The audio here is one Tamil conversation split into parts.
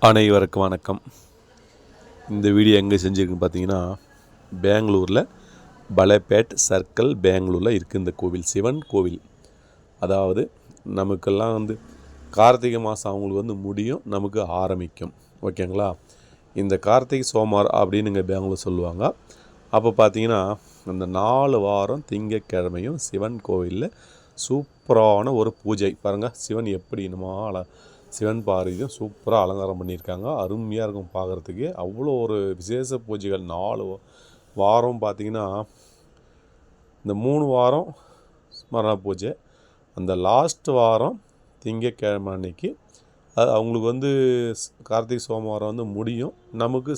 அனைவருக்கும் வணக்கம். இந்த வீடியோ எங்கே செஞ்சுருக்குன்னு பார்த்தீங்கன்னா, பெங்களூரில் பலேபேட் சர்க்கிள் பெங்களூரில் இருக்குது இந்த கோவில். சிவன் கோவில். அதாவது நமக்கெல்லாம் கார்த்திகை மாதம் அவங்களுக்கு முடியும், நமக்கு ஆரம்பிக்கும். ஓகேங்களா? இந்த கார்த்திகை சோமவாரம் அப்படின்னு இங்கே பெங்களூர் சொல்லுவாங்க. அப்போ பார்த்தீங்கன்னா அந்த 4 வாரம் திங்கக்கிழமையும் சிவன் கோவிலில் சூப்பரான ஒரு பூஜை. பாருங்கள், சிவன் எப்படி சிவன் பார்வதியும் சூப்பராக அலங்காரம் பண்ணியிருக்காங்க. அருமையாக இருக்கும் பார்க்குறதுக்கு. அவ்வளோ ஒரு விசேஷ பூஜைகள் 4 வாரம். பார்த்திங்கன்னா இந்த 3 வாரம் ஸ்மரண பூஜை, அந்த லாஸ்ட் வாரம் திங்கக்கிழமை அன்னைக்கு அது அவங்களுக்கு கார்த்திகை சோமவாரம் முடியும், நமக்கு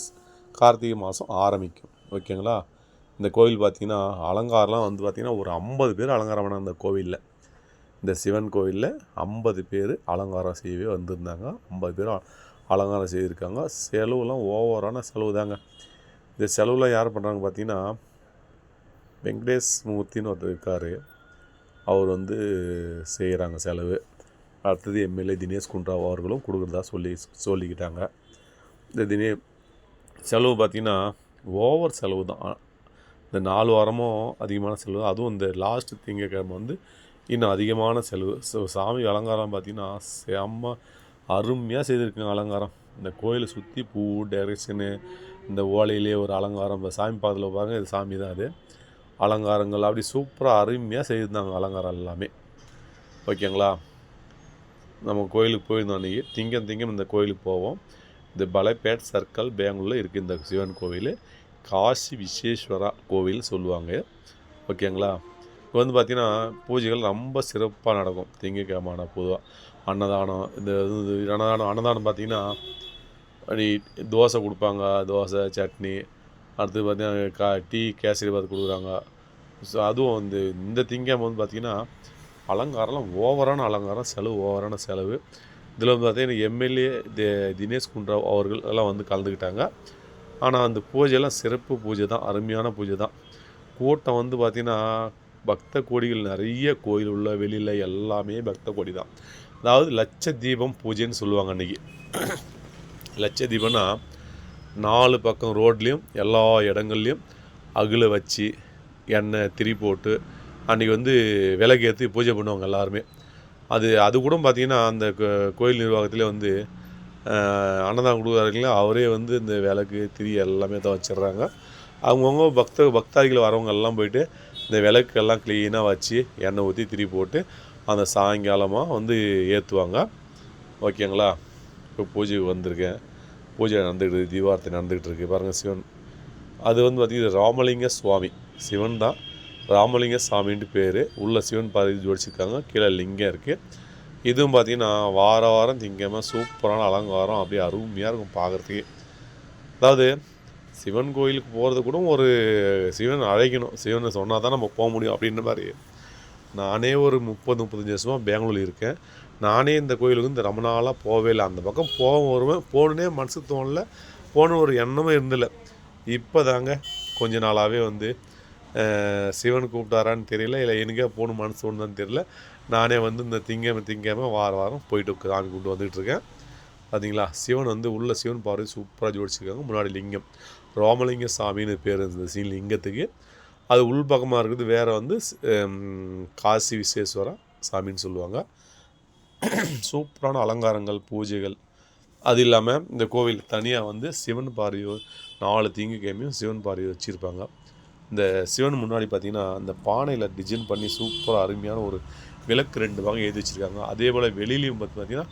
கார்த்திகை மாதம் ஆரம்பிக்கும். ஓகேங்களா? இந்த கோவில் பார்த்திங்கன்னா அலங்காரம்லாம் பார்த்திங்கன்னா ஒரு 50 பேர் அலங்காரம் பண்ணாங்க அந்த கோவிலில். இந்த சிவன் கோவிலில் 50 பேர் அலங்காரம் செய்யவே வந்திருந்தாங்க. 50 பேர் அலங்காரம் செய்திருக்காங்க. செலவுலாம் ஓவரான செலவு தாங்க. இந்த செலவுலாம் யார் பண்ணுறாங்க பார்த்தீங்கன்னா, வெங்கடேஷ் மூர்த்தின்னு ஒருத்தர் இருக்கார். அவர் செய்கிறாங்க செலவு. அடுத்தது எம்எல்ஏ தினேஷ் குன்றாவ் அவர்களும் கொடுக்குறதா சொல்லிக்கிட்டாங்க. இந்த செலவு பார்த்திங்கன்னா ஓவர் செலவு தான். இந்த 4 வாரமும் அதிகமான செலவு. அதுவும் இந்த லாஸ்ட் திங்கக்கிழமை இன்னும் அதிகமான செலவு. சாமி அலங்காரம் பார்த்திங்கன்னா செம்ம அருமையாக செய்திருக்குங்க அலங்காரம். இந்த கோயிலை சுற்றி பூ டெக்கரேஷனு, இந்த ஓலையிலே ஒரு அலங்காரம். இந்த சாமி பாதத்தில் பாருங்கள், இது சாமி தான். அது அலங்காரங்கள் அப்படி சூப்பராக அருமையாக செய்திருந்தாங்க அலங்காரம் எல்லாமே. ஓகேங்களா? நம்ம கோயிலுக்கு போயிருந்தோம் அன்றைக்கி. திங்கம் இந்த கோயிலுக்கு போவோம். இந்த பலேபேட் சர்க்கிள் பெங்களூரில் இருக்குது இந்த சிவன் கோவில். காசி விஸ்வேஸ்வரா கோவில் சொல்லுவாங்க. ஓகேங்களா? இப்போ பார்த்திங்கன்னா பூஜைகள் ரொம்ப சிறப்பாக நடக்கும். திங்கக்கிழமை பொதுவாக அன்னதானம். இந்த அன்னதானம் பார்த்திங்கன்னா தோசை கொடுப்பாங்க, தோசை சட்னி. அடுத்து பார்த்திங்கன்னா டீ கேசரி பாத் கொடுக்குறாங்க. ஸோ அதுவும் இந்த திங்கக்கிழமை பார்த்திங்கன்னா அலங்காரம்லாம் ஓவரான அலங்காரம், ஓவரான செலவு. இதில் பார்த்திங்கன்னா எம்எல்ஏ தினேஷ் குன்றாவ் அவர்கள் எல்லாம் கலந்துக்கிட்டாங்க. ஆனால் அந்த பூஜையெல்லாம் சிறப்பு பூஜை தான், அருமையான பூஜை தான். கூட்டம் பார்த்திங்கன்னா பக்த கோடிகள் நிறைய, கோயில் உள்ள வெளியில் எல்லாமே பக்த கோடி தான். அதாவது லட்ச தீபம் பூஜைன்னு சொல்லுவாங்க. அன்றைக்கி லட்ச தீபம்னா 4 பக்கம் ரோட்லேயும் எல்லா இடங்கள்லையும் அகில வச்சு எண்ணெய் திரி போட்டு அன்றைக்கி விளக்கு ஏற்றி பூஜை பண்ணுவாங்க எல்லாருமே. அது கூட பார்த்திங்கன்னா அந்த கோயில் நிர்வாகத்தில் அன்னதானம் கொடுக்குறாருங்களா, அவரே இந்த விளக்கு திரி எல்லாமே தான் வச்சிடுறாங்க. அவங்கவுங்க பக்தாதிகள் வரவங்க எல்லாம் போயிட்டு இந்த விளக்கெல்லாம் க்ளீனாக வச்சு எண்ணெய் ஊற்றி திரி போட்டு அந்த சாயங்காலமாக ஏற்றுவாங்க. ஓகேங்களா? இப்போ பூஜைக்கு வந்திருக்கேன். பூஜை நடந்துக்கிட்டு, தீபார்த்தனை நடந்துக்கிட்டு இருக்குது. பாருங்கள், சிவன் அது பார்த்திங்கன்னா ராமலிங்க சுவாமி. சிவன் தான், ராமலிங்க சாமின்ட்டு பேர். உள்ள சிவன் பார்வதி ஜோடிச்சிருக்காங்க, கீழே லிங்கம் இருக்குது. இதுவும் பார்த்திங்கன்னா வாரம் திங்கக்கிழமை சூப்பரான அலங்காரம். அப்படியே அருமையாக இருக்கும் பார்க்குறதுக்கு. அதாவது சிவன் கோயிலுக்கு போகிறது கூட ஒரு சிவன் அழைக்கணும், சிவனை சொன்னால் தான் நம்ம போக முடியும் அப்படின்ற மாதிரி. நானே ஒரு 30-35 வருஷமாக பெங்களூரில் இருக்கேன். நானே இந்த கோயிலுக்கு ரொம்ப நாளாக போகவே இல்லை. அந்த பக்கம் வருவேன், போகணுன்னே மனசு தோணலை, போகணும் ஒரு எண்ணமே இருந்தில்லை. இப்போ தாங்க கொஞ்ச நாளாகவே சிவன் கூப்பிட்டாரான்னு தெரியல, இல்லை எனக்கே போகணும் மனசு தோணுதான்னு தெரியல. நானே இந்த திங்கக்கிழமை வாரம் போயிட்டு சாமி கூப்பிட்டு வந்துட்டுருக்கேன். பார்த்தீங்களா? சிவன் உள்ள சிவன் பார்வதி சூப்பராக ஜோடிச்சிருக்காங்க. முன்னாடி லிங்கம் ராமலிங்க சாமின்னு பேர் இருந்தது லிங்கத்துக்கு. அது உள்பக்கமாக இருக்குது. வேறு காசி விஸ்வேஸ்வரா சாமின்னு சொல்லுவாங்க. சூப்பரான அலங்காரங்கள், பூஜைகள். அது இல்லாமல் இந்த கோவில் தனியாக சிவன் பார்வதி 4 திங்கக்கிழமையும் சிவன் பார்வதி வச்சுருப்பாங்க. இந்த சிவன் முன்னாடி பார்த்திங்கன்னா அந்த பானையில் டிசைன் பண்ணி சூப்பராக அருமையான ஒரு விளக்கு 2 பாகம் ஏற்றி வச்சுருக்காங்க. அதே போல் வெளியிலையும் பார்த்திங்கன்னா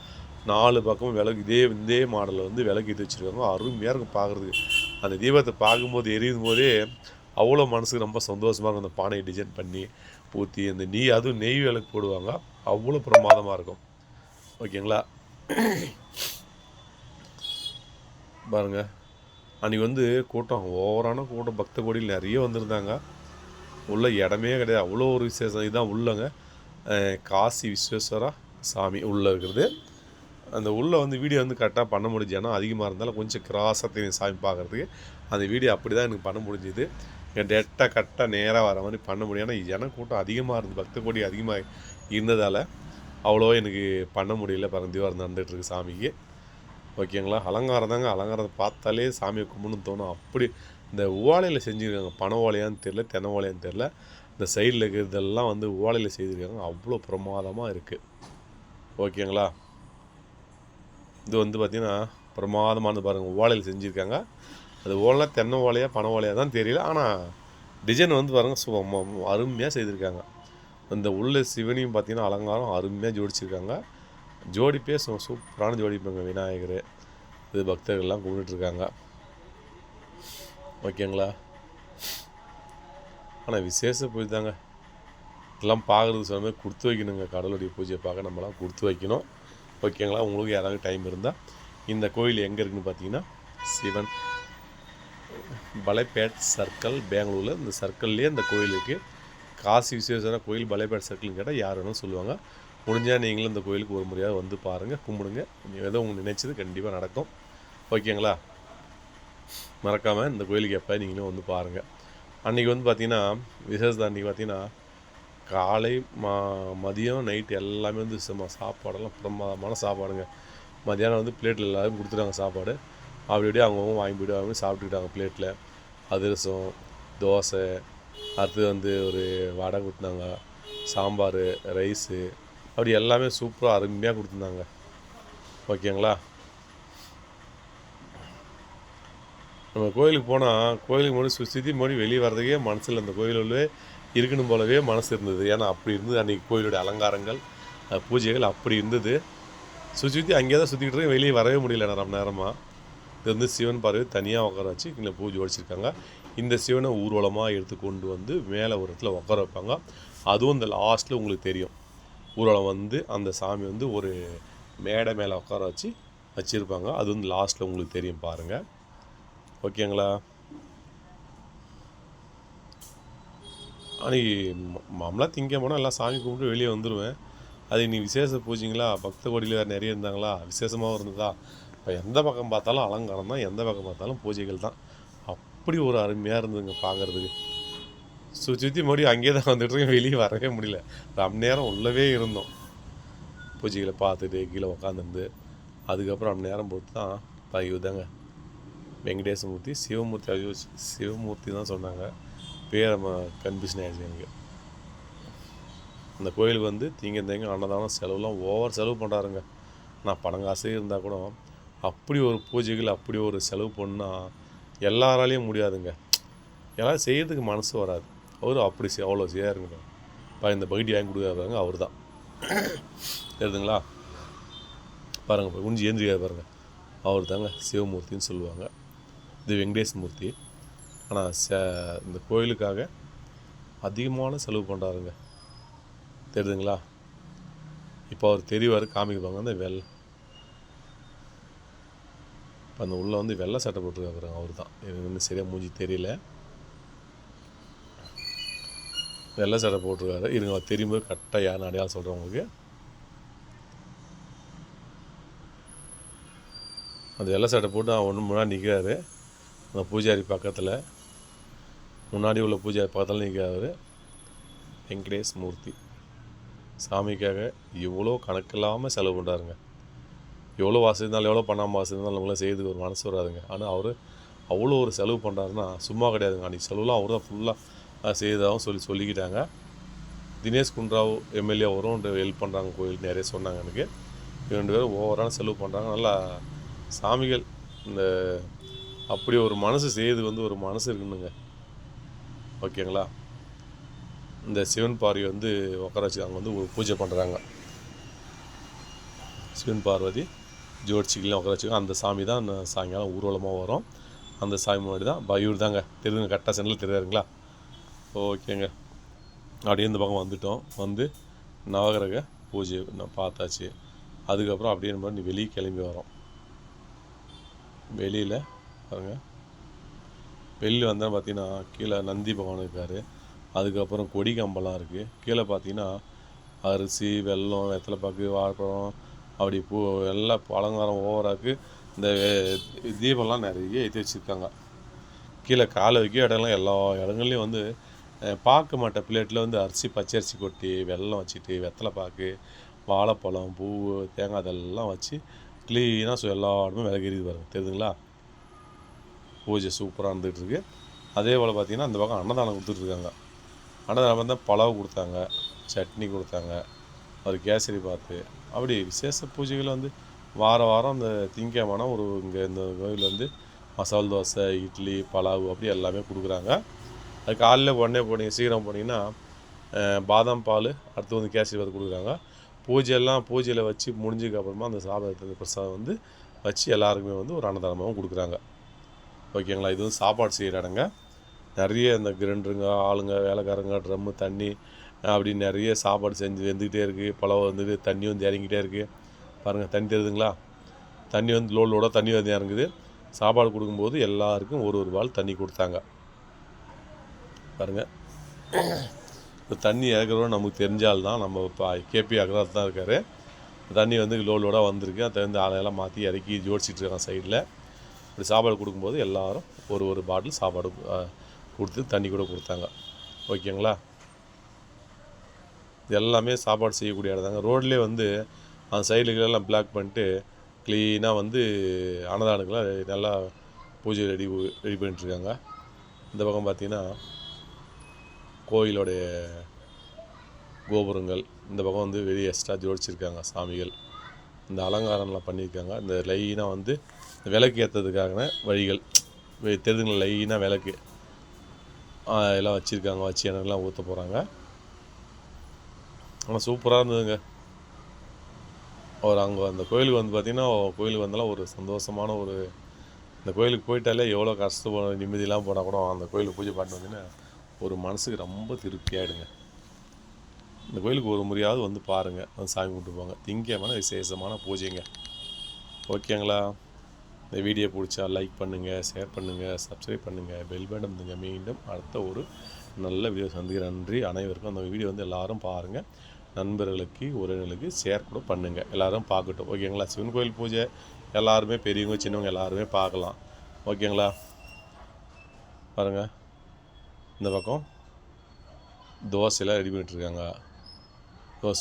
4 பக்கமும் விளக்கு இதே மாடலில் விளக்கு ஏற்றி வச்சுருக்காங்க. அருமையாக இருக்கும் பார்க்குறதுக்கு. அந்த தீபத்தை பார்க்கும்போது எரியும் போதே அவ்வளோ மனசுக்கு ரொம்ப சந்தோஷமாக இருக்கும். அந்த பானையை டிசைன் பண்ணி ஊற்றி அந்த அதுவும் நெய் விளக்கு போடுவாங்க. அவ்வளோ பிரமாதமாக இருக்கும். ஓகேங்களா? பாருங்கள், அன்றைக்கி கூட்டம் ஓவரான கூட்டம், பக்த கோடியில் நிறைய வந்திருந்தாங்க. உள்ள இடமே கிடையாது, அவ்வளோ ஒரு விசேஷம். இதுதான் உள்ளங்க காசி விஸ்வேஸ்வரா சாமி உள்ளே இருக்கிறது. அந்த உள்ளே வீடியோ கரெக்டாக பண்ண முடிஞ்சு. ஏன்னா அதிகமாக இருந்தாலும் கொஞ்சம் கிராஸாக தெரியும் சாமி பார்க்குறதுக்கு. அந்த வீடியோ அப்படி தான் எனக்கு பண்ண முடிஞ்சுது. டேரெக்டாக கரெக்டாக நேராக வர மாதிரி பண்ண முடியும். ஏன்னா ஜன கூட்டம் அதிகமாக இருந்து, பக்த கோடி அதிகமாக இருந்ததால் அவ்வளோ எனக்கு பண்ண முடியல. பாருங்க, தீபாவளி நடந்துகிட்ருக்கு சாமிக்கு. ஓகேங்களா. அலங்காரம் தாங்க, அலங்காரத்தை பார்த்தாலே சாமியை கும்பிடணும்னு தோணும். அப்படி இந்த ஓலையில் செஞ்சுருக்காங்க. பனை ஓலையான்னு தெரில, தென்னை ஓலையான்னு தெரில. இந்த சைடில் இருக்கிறதெல்லாம் வந்து ஓலையில் செய்திருக்காங்க. அவ்வளோ பிரமாதமாக இருக்குது. ஓகேங்களா. இது வந்து பார்த்திங்கன்னா பிரமாதமானது பாருங்கள். ஓலையில் செஞ்சுருக்காங்க. அது ஓலை தென்னை ஓலையா பனை ஓலையாக தான் தெரியல. ஆனால் டிசைன் வந்து பாருங்கள் அருமையாக செய்திருக்காங்க. அந்த உள்ள சிவனையும் பார்த்திங்கன்னா அலங்காரம் அருமையாக ஜோடிச்சிருக்காங்க. ஜோடிப்பே சூப்பரான ஜோடிப்பாங்க. விநாயகர் இது பக்தர்கள்லாம் கும்பிட்டுருக்காங்க. ஓகேங்களா. ஆனால் விசேஷ பூஜை தாங்க. இதெல்லாம் பார்க்குறதுக்கு சொன்ன மாதிரி கொடுத்து வைக்கணுங்க. கடவுளுடைய பூஜையை பார்க்க நம்மளாம் கொடுத்து வைக்கணும். ஓகேங்களா. உங்களுக்கு யாராவது டைம் இருந்தால் இந்த கோயில் எங்கே இருக்குதுன்னு பார்த்தீங்கன்னா சிவன் பலைப்பேட் சர்க்கிள் பெங்களூரில். இந்த சர்க்கிள்லேயே இந்த கோயில் இருக்குது. காசி விசேஷமான கோயில் பலைப்பேட் சர்க்கிள்னு கேட்டால் யார் வேணும் சொல்லுவாங்க. முடிஞ்சால் நீங்களும் இந்த கோயிலுக்கு ஒரு முறையாக வந்து பாருங்கள், கும்பிடுங்க. ஏதோ உங்களுக்கு நினைச்சது கண்டிப்பாக நடக்கும். ஓகேங்களா. மறக்காமல் இந்த கோயிலுக்கு எப்போ நீங்களும் வந்து பாருங்கள். அன்றைக்கி வந்து பார்த்திங்கன்னா விசேஷம் அன்றைக்கி பார்த்திங்கன்னா காலை மதியம் நைட்டு எல்லாமே வந்து சாப்பாடெல்லாம் பிரமாதமான சாப்பாடுங்க. மதியானம் வந்து பிளேட்டில் எல்லோரும் கொடுத்துட்டாங்க சாப்பாடு. அப்படியே அவங்கவுங்க வாங்கி போய்ட்டு அவங்க சாப்பிட்டுக்கிட்டாங்க பிளேட்டில். அதிரசம், தோசை, அடுத்து வந்து ஒரு வடை கொடுத்துனாங்க, சாம்பார், ரைஸு, அப்படி எல்லாமே சூப்பராக அருமையாக கொடுத்துருந்தாங்க. ஓகேங்களா. நம்ம கோயிலுக்கு போனால் கோயிலுக்கு முன்னாடி சுற்றி மொழி வெளியே வர்றதுக்கே மனசில் அந்த கோயிலுள்ளே இருக்கணும் போலவே மனசு இருந்தது. ஏன்னா அப்படி இருந்தது அன்றைக்கி கோயிலுடைய அலங்காரங்கள், பூஜைகள் அப்படி இருந்தது. சுற்றி அங்கேயே தான் சுற்றிக்கிட்டு இருக்கேன், வெளியே வரவே முடியல நேரமாக. இது வந்து சிவன் பார்வை தனியாக உட்கார வச்சு இங்கே பூஜை வச்சுருக்காங்க. இந்த சிவனை ஊர்வலமாக எடுத்து கொண்டு வந்து மேலே ஒரு இடத்துல உட்கார வைப்பாங்க. அதுவும் இந்த லாஸ்ட்டில் உங்களுக்கு தெரியும். ஊர்வலம் வந்து அந்த சாமி வந்து ஒரு மேடை மேலே உட்கார வச்சுருப்பாங்க. அது வந்து லாஸ்ட்டில் உங்களுக்கு தெரியும் பாருங்கள். ஓகேங்களா. அன்றைக்கி மாமலாம் திங்கம்போனால் எல்லாம் சாமி கும்பிட்டு வெளியே வந்துடுவேன். அது இன்னைக்கு விசேஷ பூஜைங்களா, பக்த கோடியில் வேறு நிறைய இருந்தாங்களா, விசேஷமாகவும் இருந்ததா. இப்போ எந்த பக்கம் பார்த்தாலும் அலங்காரம் தான், எந்த பக்கம் பார்த்தாலும் பூஜைகள் தான். அப்படி ஒரு அருமையாக இருந்ததுங்க பார்க்குறதுக்கு. சுற்றி மறுபடியும் அங்கேயே தான் வந்துட்டுருக்கேன், வெளியே வரவே முடியல. ரொம்ப நேரம் உள்ளவே இருந்தோம். பூஜைகளை பார்த்துட்டு கீழே உக்காந்துருந்து அதுக்கப்புறம் ரொம்ப நேரம் போட்டு தான் இதுதாங்க வெங்கடேசமூர்த்தி சிவமூர்த்தி. ஐயோ சிவமூர்த்தி தான் சொன்னாங்க, பேர் கன்ஃபியூஷன் ஆகிடுச்சு எனக்கு. அந்த கோயிலுக்கு வந்து தேங்க அன்னதானம் செலவுலாம் ஓவர் செலவு பண்ணுறாருங்க. நான் பணம் காசே இருந்தால் கூட அப்படி ஒரு பூஜைகள் அப்படி ஒரு செலவு பண்ணால் எல்லாராலையும் முடியாதுங்க. எல்லாரும் செய்கிறதுக்கு மனசு வராது. அவர் அப்படி அவ்வளோ செய்யாருங்க. இந்த பகுதி வாங்கி கொடுக்குறாங்க அவர் தான். தெரியுதுங்களா. பாருங்கள் குஞ்சு ஏந்திரிக்காது பாருங்கள். அவர் தாங்க சிவமூர்த்தின்னு சொல்லுவாங்க. இது வெங்கடேசமூர்த்தி. ஆனால் இந்த கோயிலுக்காக அதிகமான செலவு பண்ணுறாருங்க. தெரியுதுங்களா. இப்போ அவர் தெரிவார், காமிக்குவாங்க. அந்த இப்போ அந்த உள்ளே வந்து வெள்ளை சட்டை போட்டுருக்காங்க அவர் தான். எனக்கு வந்து சரியாக மூஞ்சி தெரியல. வெள்ளை சட்டை போட்டிருக்காரு. இருங்க அவர் தெரியும்போது கரெக்டாக யாருன்னு அடையாளம் சொல்கிறேன் உங்களுக்கு. அந்த வெள்ளை சட்டை போட்டு ஒன்று முன்னாடி நிற்கிறாரு. அந்த பூஜாரி பக்கத்தில், முன்னாடி உள்ள பூஜாரி பக்கத்தில் நிற்கிறாரு வெங்கடேஷ் மூர்த்தி. சாமிக்காக எவ்வளோ கணக்கில்லாமல் செலவு பண்ணுறாருங்க. எவ்வளோ வாசி இருந்தாலும் எவ்வளோ பண்ணாமல் வாசி இருந்தாலும் நம்மளாம் செய்யறதுக்கு ஒரு மனசு வராதுங்க. ஆனால் அவர் அவ்வளோ ஒரு செலவு பண்ணுறாருன்னா சும்மா கிடையாதுங்க. அன்றைக்கி செலவுலாம் அவர் தான் ஃபுல்லாக செய்ததாகவும் சொல்லிக்கிட்டாங்க. தினேஷ் குன்ராவ் எம்எல்ஏ அவரும் ஹெல்ப் பண்ணுறாங்க கோயில் நிறைய சொன்னாங்க எனக்கு. 2 பேரும் ஓவரான செலவு பண்ணுறாங்க. நல்லா சாமிகள் இந்த அப்படி ஒரு மனசு செய்து வந்து ஒரு மனசு இருக்குனுங்க. ஓகேங்களா. இந்த சிவன் பார்வை வந்து உட்கார வச்சு அங்கே வந்து பூஜை பண்ணுறாங்க. சிவன் பார்வதி ஜோடிச்சிக்கலாம் உட்கார வச்சுக்கோங்க. அந்த சாமி தான் சாயங்காலம் ஊர்வலமாக வரும். அந்த சாமி முன்னாடி தான் இவர் தாங்க தெரியுதுங்க. கரெக்டாக சென்டரில் தெரியாதுங்களா. ஓகேங்க. அப்படியே இந்த பக்கம் வந்துட்டோம். வந்து நவகிரக பூஜை நான் பார்த்தாச்சு. அதுக்கப்புறம் அப்படியே நம்ம வெளியே கிளம்பி வரோம். வெளியில் பாருங்க, வெளியில் வந்தால் பார்த்தீங்கன்னா கீழே நந்தி பகவான் இருக்கார். அதுக்கப்புறம் கொடி கம்பெல்லாம் இருக்குது. கீழே பார்த்தீங்கன்னா அரிசி, வெல்லம், வெத்தலைப்பாக்கு, வாழைப்பழம், அப்படி பூ எல்லாம் அலங்காரம் ஓவராக்கு. இந்த தீபம்லாம் நிறைய ஏற்றி வச்சுருக்காங்க. கீழே காலை வைக்க இடம்லாம் எல்லா இடங்கள்லையும் வந்து பார்க்க மாட்டேன் பிளேட்டில் வந்து அரிசி, பச்சரிசி கொட்டி, வெல்லம் வச்சுட்டு, வெத்தலைப்பாக்கு, வாழைப்பழம், பூ, தேங்காய் இதெல்லாம் வச்சு க்ளீனாக எல்லா இடமும் விளக்கெறிது பாருங்கள், தெரியுதுங்களா? பூஜை சூப்பராக இருந்துகிட்ருக்கு. அதே போல் பார்த்திங்கன்னா அந்த பக்கம் அன்னதானம் கொடுத்துட்ருக்காங்க. அன்னதானம் வந்து பலாவ் கொடுத்தாங்க, சட்னி கொடுத்தாங்க, ஒரு கேசரி பாத்து, அப்படி விசேஷ பூஜைகள் வந்து வாரம் அந்த திங்கக்கிழமைனா இங்கே இந்த கோயில் வந்து மசால் தோசை, இட்லி, பலாவு அப்படி எல்லாமே கொடுக்குறாங்க. அது காலையில் உடனே போனீங்க, சீக்கிரம் போனீங்கன்னா பாதாம் பால், அடுத்து வந்து கேசரி பாத்து கொடுக்குறாங்க. பூஜையில் வச்சு முடிஞ்சதுக்கப்புறமா அந்த சாதத்தை பிரசாதம் வந்து வச்சு எல்லாருக்குமே வந்து ஒரு அன்னதானமாகவும் கொடுக்குறாங்க. ஓகேங்களா? இது வந்து சாப்பாடு செய்கிற இடங்க. நிறைய இந்த கிரைண்டருங்க, ஆளுங்க, வேலைக்காரங்க, ட்ரம்மு, தண்ணி அப்படின்னு நிறைய சாப்பாடு செஞ்சு வெந்துக்கிட்டே இருக்குது. பழம் வந்துட்டு தண்ணி வந்து இறங்கிட்டே இருக்குது பாருங்கள். தண்ணி தெரியுதுங்களா? தண்ணி வந்து லோடோட தண்ணி வந்து இறங்குது. சாப்பாடு கொடுக்கும்போது எல்லாருக்கும் ஒரு பால் தண்ணி கொடுத்தாங்க பாருங்கள். இப்போ தண்ணி இறக்குறோட நமக்கு தெரிஞ்சால் தான், நம்ம இப்போ கேபி அகராத் தான் இருக்கார். தண்ணி வந்து லோடோட வந்திருக்கு. அதை வந்து ஆளையெல்லாம் மாற்றி இறக்கி ஜோடிச்சிட்டு இருக்காங்க சைடில். இப்படி சாப்பாடு கொடுக்கும்போது எல்லோரும் ஒரு பாட்டில் சாப்பாடு கொடுத்து தண்ணி கூட கொடுத்தாங்க. ஓகேங்களா? இது எல்லாமே சாப்பாடு செய்யக்கூடிய இடம் தாங்க. ரோட்லேயே வந்து அந்த சைடுகளெல்லாம் பிளாக் பண்ணிட்டு க்ளீனாக வந்து அன்னதானங்களாம் நல்லா பூஜை ரெடி பண்ணிட்டுருக்காங்க. இந்த பக்கம் பார்த்திங்கன்னா கோயிலோடைய கோபுரங்கள், இந்த பக்கம் வந்து வெளியே எக்ஸ்ட்ரா ஜோடிச்சிருக்காங்க சாமிகள். இந்த அலங்காரம்லாம் பண்ணியிருக்காங்க. இந்த லைனாக வந்து விளக்கு ஏற்றுறதுக்கான வழிகள் தெரிஞ்சுங்களா? லைனாக விளக்கு எல்லாம் வச்சுருக்காங்க. வச்சு எனக்குலாம் ஊற்ற போகிறாங்க. ஆனால் சூப்பராக இருந்ததுங்க. அங்கே அந்த கோயிலுக்கு வந்து பார்த்திங்கன்னா, கோயிலுக்கு வந்தாலும் ஒரு சந்தோஷமான இந்த கோயிலுக்கு போயிட்டாலே எவ்வளோ கஷ்டப்பட நிம்மதியெலாம் போனால் கூட அந்த கோயிலுக்கு பூஜை பண்ணிட்டு வந்தீங்கன்னா ஒரு மனசுக்கு ரொம்ப திருப்தியாகிடுங்க. இந்த கோயிலுக்கு ஒரு முறையாவது வந்து பாருங்கள், வந்து சாமி கும்பிட்டு போங்க. திங்கக்கிழமை விசேஷமான பூஜைங்க. ஓகேங்களா? இந்த வீடியோ பிடிச்சா லைக் பண்ணுங்கள், ஷேர் பண்ணுங்கள், சப்ஸ்கிரைப் பண்ணுங்கள், பெல் பட்டன் பண்ணுங்க. மீண்டும் அடுத்த ஒரு நல்ல வீடியோ சந்திக்கிறேன். நன்றி அனைவருக்கும். அந்த வீடியோ வந்து எல்லோரும் பாருங்கள். நண்பர்களுக்கு உறவினர்களுக்கு ஷேர் கூட பண்ணுங்கள், எல்லோரும் பார்க்கட்டும். ஓகேங்களா? சிவன் கோயில் பூஜை எல்லாருமே பெரியவங்க சின்னவங்க எல்லாருமே பார்க்கலாம். ஓகேங்களா? பாருங்கள், இந்த பக்கம் தோசையெல்லாம் ரெடி பண்ணிட்டுருக்காங்க.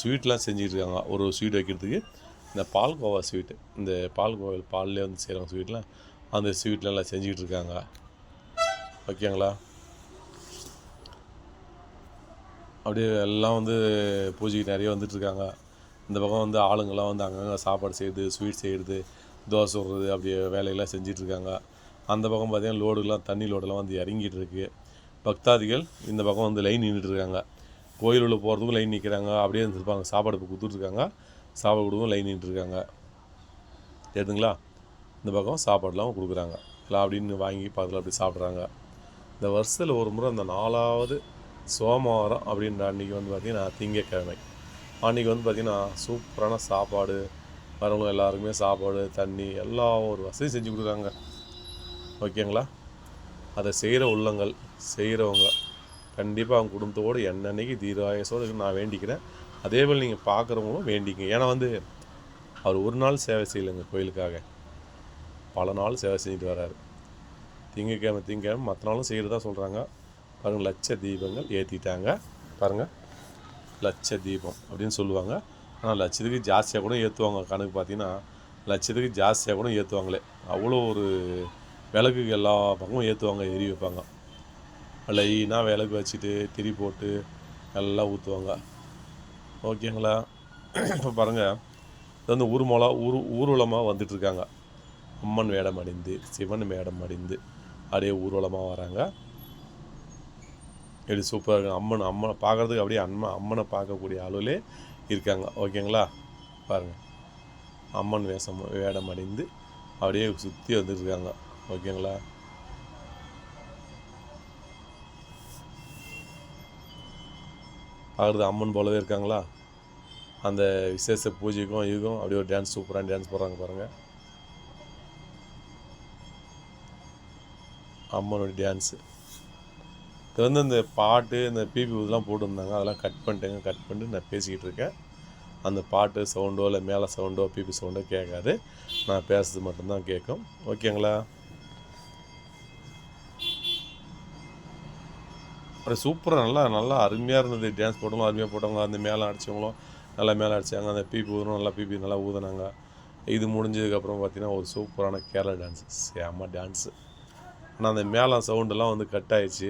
ஸ்வீட்லாம் செஞ்சிட்ருக்காங்க. ஒரு ஸ்வீட் வைக்கிறதுக்கு இந்த பால்கோவா ஸ்வீட்டு, இந்த பால்லேயே வந்து செய்கிறவங்க ஸ்வீட்லாம், அந்த ஸ்வீட்லாம் எல்லாம் செஞ்சுக்கிட்டு இருக்காங்க. ஓகேங்களா? அப்படியே எல்லாம் வந்து பூஜைக்கு நிறைய வந்துட்டுருக்காங்க. இந்த பக்கம் வந்து ஆளுங்கள்லாம் வந்து அங்கங்கே சாப்பாடு செய்கிறது, ஸ்வீட் செய்கிறது, தோசை விட்றது, அப்படியே வேலையெல்லாம் செஞ்சிட்ருக்காங்க. அந்த பக்கம் பார்த்திங்கன்னா லோடுலாம் தண்ணி லோடெல்லாம் வந்து இறங்கிட்டு இருக்குது. பக்தாதிகள் இந்த பக்கம் வந்து லைன் நின்றுட்டுருக்காங்க. கோயில் உள்ள போகிறதுக்கும் லைன் நிற்கிறாங்க. அப்படியே இருந்துருப்பாங்க. சாப்பாடு இப்போ கொடுத்துட்ருக்காங்க. சாப்பாடு கொடுக்கும் லைன் நின்றுருக்காங்க. தெரியுதுங்களா? இந்த பக்கம் சாப்பாடுலாம் கொடுக்குறாங்க. எல்லாம் அப்படின்னு வாங்கி பக்கத்தில் அப்படி சாப்பிட்றாங்க. இந்த வருஷத்தில் ஒரு முறை அந்த 4வது சோமவாரம் அப்படின்ற அன்றைக்கி வந்து பார்த்திங்கன்னா திங்கக்கிழமை அன்றைக்கி வந்து பார்த்திங்கன்னா சூப்பரான சாப்பாடு, வரவங்க எல்லாருக்குமே சாப்பாடு, தண்ணி எல்லா ஒரு வசதியும் செஞ்சு கொடுக்குறாங்க. ஓகேங்களா? அதை செய்கிற உள்ளங்கள் செய்கிறவங்க கண்டிப்பாக அவங்க குடும்பத்தோடு என்னன்னைக்கு தீர்காயசோடு நான் வேண்டிக்கிறேன். அதே போல் நீங்கள் பார்க்குறவங்களும் வேண்டிங்க. ஏன்னா வந்து அவர் ஒரு நாள் சேவை செய்யலைங்க கோயிலுக்காக, பல நாள் சேவை செஞ்சுட்டு வர்றாரு. திங்கக்கிழமை மற்ற நாளும் செய்கிறதா சொல்கிறாங்க. பாருங்கள், லட்ச தீபங்கள் ஏற்றிட்டாங்க பாருங்கள். லட்ச தீபம் அப்படின்னு சொல்லுவாங்க. ஆனால் லட்சத்துக்கு ஜாஸ்தியாக கூட ஏற்றுவாங்க. கணக்கு பார்த்திங்கன்னா லட்சத்துக்கு ஜாஸ்தியாக கூட ஏற்றுவாங்களே. அவ்வளோ ஒரு விளக்குக்கு எல்லா பக்கமும் ஏற்றுவாங்க, எரி வைப்பாங்க. லைனாக விளக்கு வச்சுட்டு திரி போட்டு எல்லாம் ஊற்றுவாங்க. ஓகேங்களா? இப்போ பாருங்கள், இது வந்து ஊர்வலமாக வந்துட்டுருக்காங்க. அம்மன் வேடம் அணிந்து, சிவன் வேடம் அணிந்து அப்படியே ஊர்வலமாக வராங்க. எப்படி சூப்பராக இருக்கும். அம்மனை பார்க்குறதுக்கு அப்படியே அம்மனை பார்க்கக்கூடிய அளவிலே இருக்காங்க. ஓகேங்களா? பாருங்கள், அம்மன் வேடம் அணிந்து அப்படியே சுற்றி வந்துட்டுருக்காங்க. ஓகேங்களா? பார்க்குறது அம்மன் போலவே இருக்காங்களா? அந்த விசேஷ பூஜைக்கும் இதுக்கும் அப்படியே ஒரு டான்ஸ், சூப்பரான டான்ஸ் போடுறாங்க பாருங்கள். அம்மனுடைய டான்ஸு. இது வந்து இந்த பாட்டு, இந்த பிபி இதெல்லாம் போட்டுருந்தாங்க, அதெல்லாம் கட் பண்ணிட்டு நான் பேசிக்கிட்டு இருக்கேன். அந்த பாட்டு சவுண்டோ இல்லை மேலே சவுண்டோ பிபி சவுண்டோ கேட்காது, நான் பேசுறது மட்டும்தான் கேட்கும். ஓகேங்களா? அப்படி சூப்பராக நல்லா அருமையாக இருந்தது. டான்ஸ் போட்டவங்களும் அருமையாக போட்டவங்க, அந்த மேலே அடித்தவங்களும் நல்லா மேலே அடித்தாங்க. அந்த பிபி ஊதுனோம், நல்லா பிபி நல்லா ஊதுனாங்க. இது முடிஞ்சதுக்கப்புறம் பார்த்திங்கன்னா ஒரு சூப்பரான கேரளா டான்ஸு, செம்ம டான்ஸு. ஆனால் அந்த மேளம் சவுண்டெல்லாம் வந்து கட் ஆகிடுச்சு,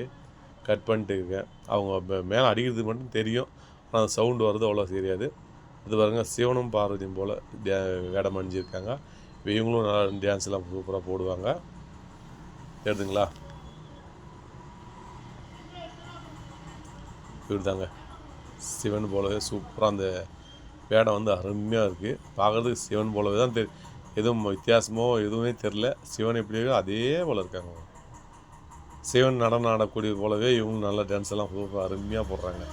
கட் பண்ணிட்டு இருக்கேன். அவங்க மேலே அடிக்கிறதுக்கு மட்டும் தெரியும், ஆனால் அந்த சவுண்டு வர்றது அவ்வளோ தெரியாது. இது பாருங்க, சிவனும் பார்வதியும் போல் வேடம் அணிஞ்சிருக்காங்க. இவங்களும் நல்லா டான்ஸ்லாம் சூப்பராக போடுவாங்க. தெரியுதுங்களா? இவர் தாங்க சிவன் போலவே சூப்பராக அந்த வேடம் வந்து அருமையாக இருக்குது. பார்க்குறதுக்கு சிவன் போலவே தான் எதுவும் வித்தியாசமோ எதுவுமே தெரில. சிவன் எப்படி இருக்கோ அதே போல் இருக்காங்க. சிவன் நடனம் ஆடக்கூடிய போலவே இவங்க நல்ல டான்ஸ் எல்லாம் சூப்பராக அருமையாக போடுறாங்க.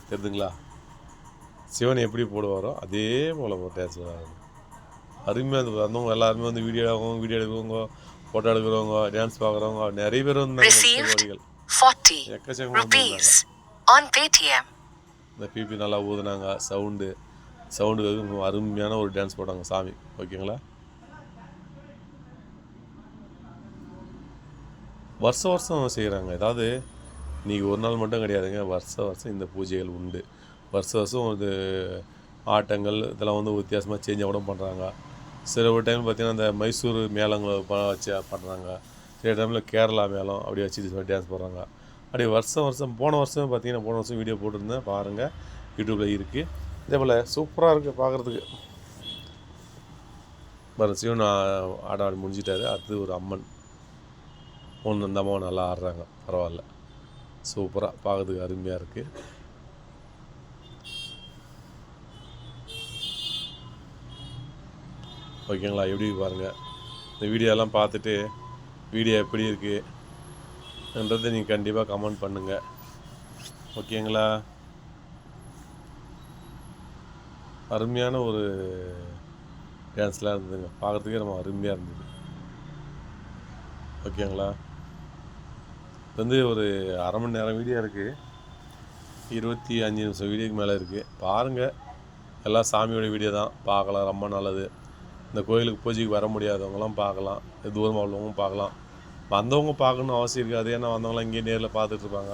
தெரியுதுங்களா? சிவன் எப்படி போடுவாரோ அதே போல் ஒரு டான்ஸ் அருமையாக இருந்து வந்தவங்க எல்லாருமே வந்து வீடியோ எடுக்கிறவங்க, ஃபோட்டோ எடுக்கிறவங்க, டான்ஸ் பார்க்குறவங்க நிறைய பேர் வந்தாங்க. எக்கச்சக்கமாக இந்த பிபி நல்லா ஊதுனாங்க. சவுண்டுக்கு அருமையான ஒரு டான்ஸ் போட்டாங்க சாமி. ஓகேங்களா? வருஷம் செய்கிறாங்க. அதாவது இன்றைக்கி ஒரு நாள் மட்டும் கிடையாதுங்க. வருஷம் இந்த பூஜைகள் உண்டு. வருஷம் இது ஆட்டங்கள் இதெல்லாம் வந்து வித்தியாசமாக சேஞ்சாக கூட பண்ணுறாங்க. சில ஒரு டைம் பார்த்திங்கன்னா இந்த மைசூர் மேளங்களை வச்சு பண்ணுறாங்க. சில டைமில் கேரளா மேளம் அப்படி வச்சு டான்ஸ் போடுறாங்க. அப்படி வருஷம் போன வருஷம் பார்த்திங்கன்னா போன வருஷம் வீடியோ போட்டிருந்தேன், பாருங்கள், யூடியூப்பில் இருக்குது. இதே போல் சூப்பராக இருக்குது பார்க்குறதுக்கு. சிவன் ஆட முடிஞ்சிட்டாரு. அடுத்து ஒரு அம்மன் ஒன்று, இந்த அம்மாவை நல்லா ஆடுறாங்க, பரவாயில்ல, சூப்பராக பார்க்குறதுக்கு அருமையாக இருக்குது. ஓகேங்களா? எப்படி பாருங்கள். இந்த வீடியோலாம் பார்த்துட்டு வீடியோ எப்படி இருக்குன்றதை நீங்கள் கண்டிப்பாக கமெண்ட் பண்ணுங்கள். ஓகேங்களா? அருமையான ஒரு டான்ஸ்லாம் இருந்ததுங்க, பார்க்குறதுக்கே நம்ம அருமையாக இருந்தது. ஓகேங்களா? இது வந்து ஒரு அரை மணி நேரம் வீடியோ இருக்குது, 25 நிமிஷம் வீடியோக்கு மேலே இருக்குது. பாருங்கள், எல்லாம் சாமியோட வீடியோ தான், பார்க்கலாம், ரொம்ப நல்லது. இந்த கோயிலுக்கு பூஜைக்கு வர முடியாதவங்களாம் பார்க்கலாம், தூரமாக உள்ளவங்களும் பார்க்கலாம். வந்தவங்க பார்க்கணுன்னு அவசியம் இருக்காது, ஏன்னா வந்தவங்களாம் இங்கேயே நேரில் பார்த்துட்ருப்பாங்க.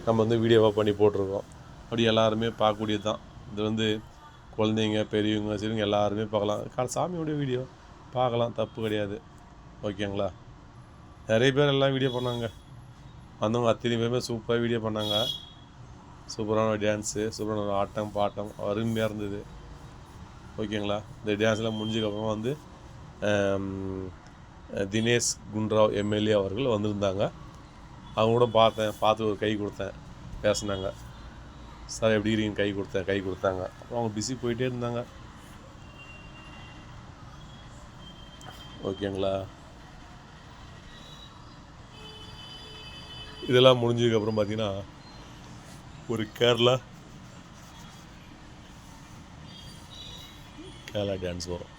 நம்ம வந்து வீடியோவாக பண்ணி போட்டிருக்கோம். அப்படி எல்லாருமே பார்க்கக்கூடியது தான். இது வந்து குழந்தைங்க, பெரியவங்க, சிறுவங்க எல்லாருமே பார்க்கலாம். சாமியோடைய வீடியோ பார்க்கலாம், தப்பு கிடையாது. ஓகேங்களா? நிறைய பேர் எல்லாம் வீடியோ பண்ணாங்க. வந்தவங்க அத்தனை பேருமே சூப்பராக வீடியோ பண்ணாங்க. சூப்பரான டான்ஸு, சூப்பரான ஆட்டம் பாட்டம் அருமையாக இருந்தது. ஓகேங்களா? இந்த டான்ஸ்லாம் முடிஞ்சதுக்கப்புறமா வந்து தினேஷ் குண்டுராவ் எம்எல்ஏ அவர்கள் வந்திருந்தாங்க. அவங்க கூட பார்த்து ஒரு கை கொடுத்தேன், பேசினாங்க. சார் எப்படி இருக்கீங்க, கை கொடுத்தாங்க. அப்புறம் அவங்க பிஸி போயிட்டே இருந்தாங்க. ஓகேங்களா? இதெல்லாம் முடிஞ்சதுக்கப்புறம் பார்த்திங்கன்னா ஒரு கேரளா டான்ஸ் வரும்.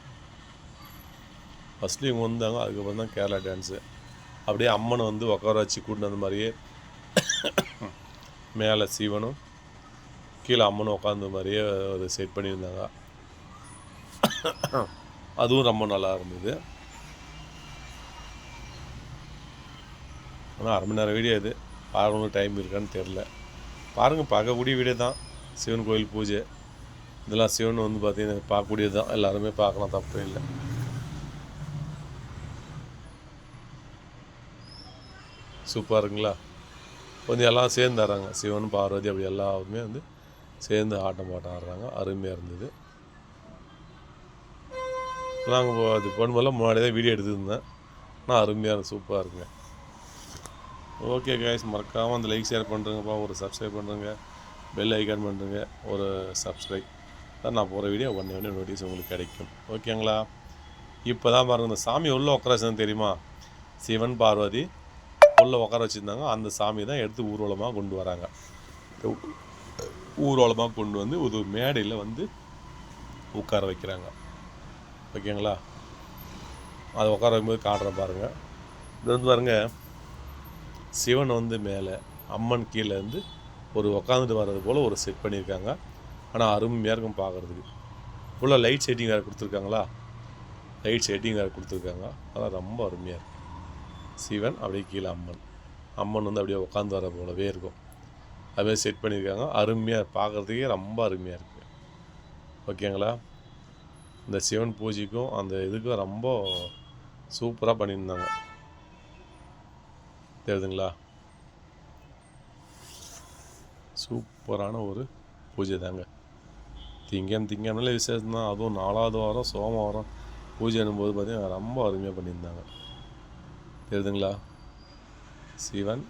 ஃபஸ்ட்டு இவங்க வந்தாங்க, அதுக்கப்புறம் தான் கேரளா டான்ஸு. அப்படியே அம்மனை வந்து உட்கார வச்சு கூட்டின அந்த மாதிரியே மேலே சிவனும் கீழே அம்மனும் உட்காந்த மாதிரியே ஒரு செட் பண்ணியிருந்தாங்க. அதுவும் ரொம்ப நல்லா இருந்தது. ஆனால் அரை மணி நேரம் வீடியோ இது, பார்க்கணும் டைம் இருக்கான்னு தெரில. பாருங்கள், பார்க்கக்கூடிய வீடியோ தான். சிவன் கோயில் பூஜை இதெல்லாம் சிவன் வந்து பார்த்திங்கன்னா பார்க்கக்கூடியது தான், எல்லாருமே பார்க்கலாம், தப்பே இல்லை. சூப்பராக இருக்குங்களா? கொஞ்சம் எல்லாம் சேர்ந்து ஆடுறாங்க, சிவன் பார்வதி அப்படி எல்லாருமே வந்து சேர்ந்து ஆட்டம் பாட்டம் ஆடுறாங்க, அருமையாக இருந்தது. நாங்கள் அது பண்ணும்போதெல்லாம் முன்னாடி தான் வீடியோ எடுத்துருந்தேன், ஆனால் அருமையாக இருக்குது, சூப்பராக இருக்குங்க. ஓகே கைஸ், மறக்காமல் அந்த லைக் ஷேர் பண்ணுறேங்கப்பா, ஒரு சப்ஸ்கிரைப் பண்ணுறேங்க, பெல் ஐக்கான் பண்ணுறேங்க, ஒரு சப்ஸ்கிரைப் தான் நான் போகிற வீடியோ ஒன்றே நோட்டீஸ் உங்களுக்கு கிடைக்கும். ஓகேங்களா? இப்போ தான் பாருங்கள், இந்த சாமி உள்ளே உட்கார வச்சுருந்தாங்க தெரியுமா? சிவன் பார்வதி உள்ளே உட்கார வச்சுருந்தாங்க. அந்த சாமி தான் எடுத்து ஊர்வலமாக கொண்டு வராங்க. ஊர்வலமாக கொண்டு வந்து ஒரு மேடையில் வந்து உட்கார வைக்கிறாங்க. ஓகேங்களா? அதை உட்கார வைக்கும்போது காட்டுறேன் பாருங்கள். இது வந்து பாருங்கள், சிவன் வந்து மேலே, அம்மன் கீழே இருந்து ஒரு உட்காந்துட்டு வர்றது போல் ஒரு செட் பண்ணியிருக்காங்க. ஆனால் அருமையாக இருக்கும் பார்க்குறதுக்கு. ஃபுல்லாக லைட் செட்டிங் வேறு கொடுத்துருக்காங்களா, லைட் செட்டிங் வேறு கொடுத்துருக்காங்க. அதெல்லாம் ரொம்ப அருமையாக இருக்குது. சிவன் அப்படியே கீழே அம்மன் வந்து அப்படியே உட்காந்து வர போலவே இருக்கும். அதுமாதிரி செட் பண்ணியிருக்காங்க. அருமையாக பார்க்குறதுக்கே ரொம்ப அருமையாக இருக்குது. ஓகேங்களா? இந்த சிவன் பூஜைக்கும் அந்த இதுக்கும் ரொம்ப சூப்பராக பண்ணியிருந்தாங்க. தெரியுதுங்களா? சூப்பரான ஒரு பூஜை தாங்க. திங்கம்னாலே விசேஷம் தான். அதுவும் 4வது வாரம் சோமவாரம் பூஜை பண்ணும்போது பார்த்திங்கன்னா ரொம்ப அருமையாக பண்ணியிருந்தாங்க. தெரியுதுங்களா? சிவன்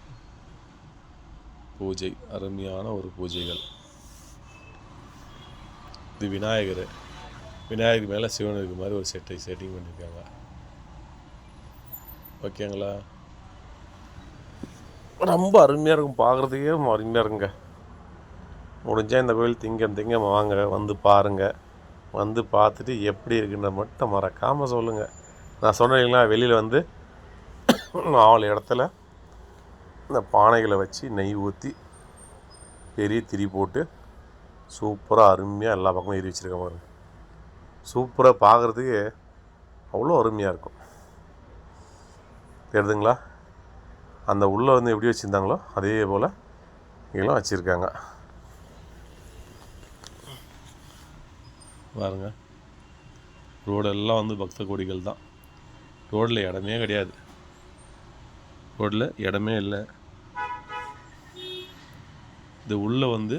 பூஜை அருமையான ஒரு பூஜைகள். இது விநாயகர் மேலே சிவன் இருக்கிற மாதிரி ஒரு செட்டிங் பண்ணியிருக்காங்க. ஓகேங்களா? ரொம்ப அருமையாக இருக்கும், பார்க்குறதுக்கே அருமையாக இருக்குங்க. முடிஞ்சால் இந்த கோயில் திங்கம் வாங்க, வந்து பாருங்கள். வந்து பார்த்துட்டு எப்படி இருக்குன்ற மட்டும் மறக்காமல் சொல்லுங்கள். நான் சொன்னீங்களா, வெளியில் வந்து 4 இடத்துல இந்த பானைகளை வச்சு நெய் ஊற்றி பெரிய திரி போட்டு சூப்பராக அருமையாக எல்லா பக்கமும் ஏறி வச்சுருக்க மாதிரி சூப்பராக பார்க்குறதுக்கு அவ்வளோ அருமையாக இருக்கும். தெரியுதுங்களா? அந்த உள்ளே வந்து எப்படி வச்சுருந்தாங்களோ அதே போல் இங்கெல்லாம் வச்சுருக்காங்க பாருங்க. ரோடெல்லாம் வந்து பக்த கோடிகள் தான். ரோடில் இடமே கிடையாது. ரோடில் இடமே இல்லை. இது உள்ளே வந்து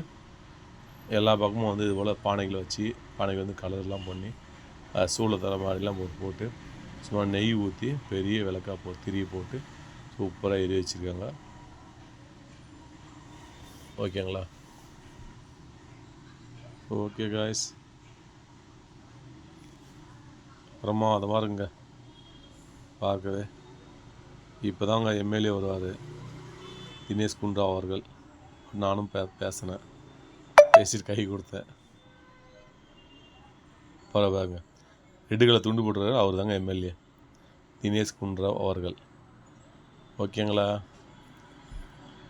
எல்லா பக்கமும் வந்து இது போல் பானைகளை வச்சு பானைகள் வந்து கலர்லாம் பண்ணி சூளத்தலை மாதிரிலாம் போட்டு சும்மா நெய் ஊற்றி பெரிய விளக்காக திரியை போட்டு சூப்பராக எரி வச்சுருக்காங்க. ஓகேங்களா? ஓகே காய்ஸ், பிரமாதமாக இருக்குங்க பார்க்கவே. இப்போ தாங்க எம்எல்ஏ வருவார், தினேஷ் குண்டா அவர்கள். நானும் பேசினேன், பேசிட்டு கை கொடுத்தேன். பரவாயில்லைங்க, ரெட்டுகளை துண்டு போட்டுறாரு, அவர் தாங்க எம்எல்ஏ தினேஷ் குண்டா அவர்கள். ஓகேங்களா?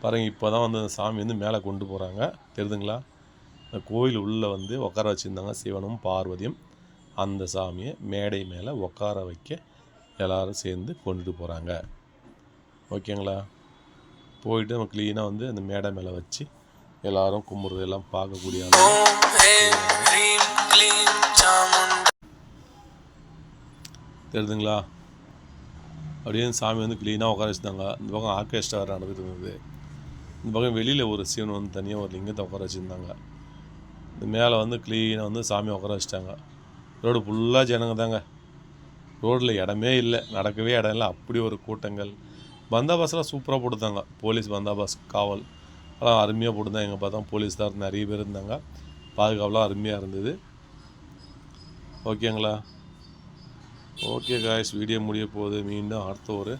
பாருங்கள், இப்போ தான் வந்து அந்த சாமி வந்து மேலே கொண்டு போகிறாங்க. தெரியுதுங்களா? அந்த கோயில் உள்ளே வந்து உட்கார வச்சுருந்தாங்க சிவனும் பார்வதியும். அந்த சாமியை மேடை மேலே உட்கார வைக்க எல்லோரும் சேர்ந்து கொண்டுட்டு போகிறாங்க. ஓகேங்களா? போயிட்டு நம்ம க்ளீனாக வந்து அந்த மேடை மேலே வச்சு எல்லோரும் கும்பிட்றது எல்லாம் பார்க்கக்கூடிய தெரியுதுங்களா? அப்படியே சாமி வந்து க்ளீனாக உட்கார வச்சுருந்தாங்க. இந்த பக்கம் ஆர்கெஸ்ட்ரா வேறு நடந்துட்டு இருந்தது. இந்த பக்கம் வெளியில் ஒரு சிவன் வந்து தனியாக ஒரு லிங்கத்தை உட்கார வச்சுருந்தாங்க. இந்த மேலே வந்து க்ளீனாக வந்து சாமி உட்கார வச்சுட்டாங்க. ரோடு ஃபுல்லாக ஜனங்க தாங்க. ரோட்டில் இடமே இல்லை, நடக்கவே இடம் இல்லை. அப்படி ஒரு கூட்டங்கள். பந்தாபாஸ்லாம் சூப்பராக போட்டுருந்தாங்க. போலீஸ் பந்தாபாஸ், காவல் எல்லாம் அருமையாக போட்டுருந்தாங்க. எங்கே பார்த்தா போலீஸ் தான் நிறைய பேர் இருந்தாங்க. பாதுகாப்புலாம் அருமையாக இருந்தது. ஓகேங்களா? ஓகே காய்ஸ், வீடியோ முடிய போகுது. மீண்டும் அடுத்த ஒரு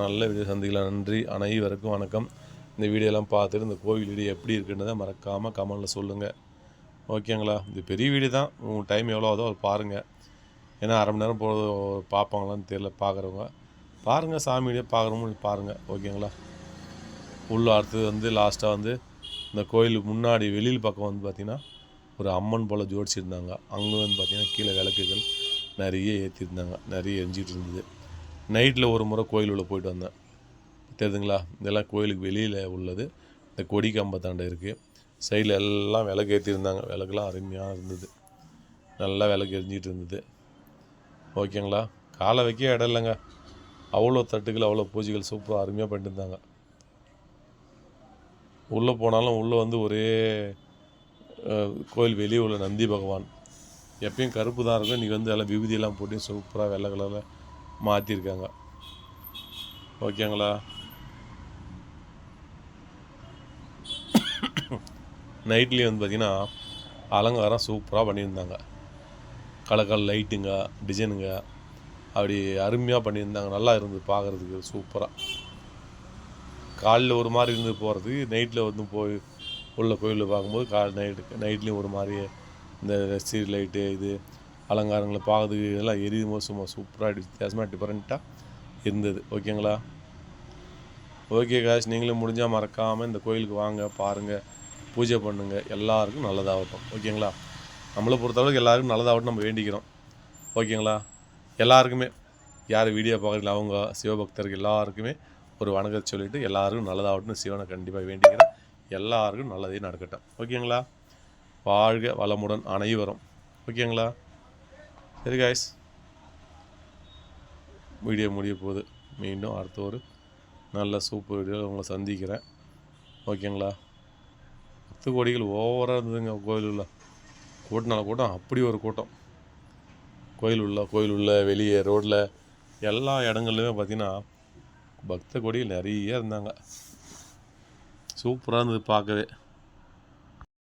நல்ல வீடியோ சந்திக்கலாம். நன்றி, அனைவருக்கும் வணக்கம். இந்த வீடியோலாம் பார்த்துட்டு இந்த கோவில் வீடியோ எப்படி இருக்குன்றதை மறக்காமல் கமெண்டில் சொல்லுங்கள். ஓகேங்களா? இது பெரிய வீடியோ தான். உங்கள் டைம் எவ்வளோ ஆகுதோ அதை பாருங்கள். ஏன்னா அரை மணி நேரம் போகிறது பார்ப்பாங்களான்னு தெரியல. பார்க்குறவங்க பாருங்கள், சாமி வீடியோ பார்க்குறவங்க பாருங்கள். ஓகேங்களா? உள்ள அடுத்தது வந்து லாஸ்ட்டாக வந்து இந்த கோயிலுக்கு முன்னாடி வெளியில் பக்கம் வந்து பார்த்திங்கன்னா ஒரு அம்மன் போல் ஜோடிச்சிருந்தாங்க. அங்கே வந்து பார்த்திங்கன்னா கீழே விளக்குகள் நிறைய ஏற்றிருந்தாங்க, நிறைய எரிஞ்சிட்டு இருந்தது. நைட்டில் ஒரு முறை கோயில் உள்ள போயிட்டு வந்தேன். தெரியுதுங்களா? இதெல்லாம் கோயிலுக்கு வெளியில் உள்ளது. இந்த கொடி கம்பத்தாண்டை இருக்குது. சைடில் எல்லாம் விளக்கு ஏற்றிருந்தாங்க. விளக்குலாம் அருமையாக இருந்தது. நல்லா விளக்கு எரிஞ்சிட்டு இருந்தது. ஓகேங்களா? காலை வைக்க இடம் இல்லைங்க. அவ்வளோ தட்டுகள், அவ்வளோ பூஜைகள் சூப்பராக அருமையாக பண்ணிட்டு இருந்தாங்க. உள்ளே போனாலும் உள்ளே வந்து ஒரே கோயில் வெளியே உள்ள நந்தி பகவான் எப்பயும் கருப்பு தான் இருக்கும். இன்றைக்கி வந்து எல்லாம் விபூதியெல்லாம் போட்டு சூப்பராக வெள்ளை கலரில் மாற்றிருக்காங்க. ஓகேங்களா? நைட்லேயும் வந்து பார்த்திங்கன்னா அலங்காரம் சூப்பராக பண்ணியிருந்தாங்க. கலர் லைட்டுங்க, டிசைனுங்க அப்படி அருமையாக பண்ணியிருந்தாங்க. நல்லா இருந்தது பார்க்குறதுக்கு சூப்பராக. காலையில் ஒரு மாதிரி இருந்து போகிறதுக்கு நைட்டில் வந்து போய் உள்ள கோயிலில் பார்க்கும்போது நைட்லேயும் ஒரு மாதிரி இந்த ஸ்ட்ரீட் லைட்டு இது அலங்காரங்களை பார்க்குறதுக்கு எல்லாம் எரியும் போது சும்மா சூப்பராக வித்தியாசமாக டிஃப்ரெண்ட்டாக இருந்தது. ஓகேங்களா? ஓகே காய்ஸ், நீங்களும் முடிஞ்சால் மறக்காமல் இந்த கோயிலுக்கு வாங்க, பாருங்கள், பூஜை பண்ணுங்கள். எல்லாருக்கும் நல்லதாகட்டும். ஓகேங்களா? நம்மளை பொறுத்தளவுக்கு எல்லாருக்கும் நல்லதாகட்டும் நம்ம வேண்டிக்கிறோம். ஓகேங்களா? எல்லாருக்குமே யார் வீடியோ பார்க்குறீங்களா அவங்க சிவபக்தர்கள் எல்லாருக்குமே ஒரு வணக்கத்தை சொல்லிவிட்டு எல்லாருக்கும் நல்லதாகட்டும் சிவனை கண்டிப்பாக வேண்டிக்கிறேன். எல்லாருக்கும் நல்லதே நடக்கட்டும். ஓகேங்களா? வாழ்க வளமுடன் அனைவரும். ஓகேங்களா? சரி காய்ஸ், வீடியோ முடிய போகுது. மீண்டும் அடுத்த ஒரு நல்ல சூப்பர் வீடியோவில் உங்களை சந்திக்கிறேன். ஓகேங்களா? 10 கோடிகள் ஓவராக இருந்ததுங்க கோயில் கூட்டம். அப்படி ஒரு கூட்டம். கோயில் உள்ள வெளியே ரோட்டில் எல்லா இடங்கள்லையுமே பார்த்திங்கன்னா பக்த கோடிகள் நிறைய இருந்தாங்க. சூப்பராக இருந்தது பார்க்கவே.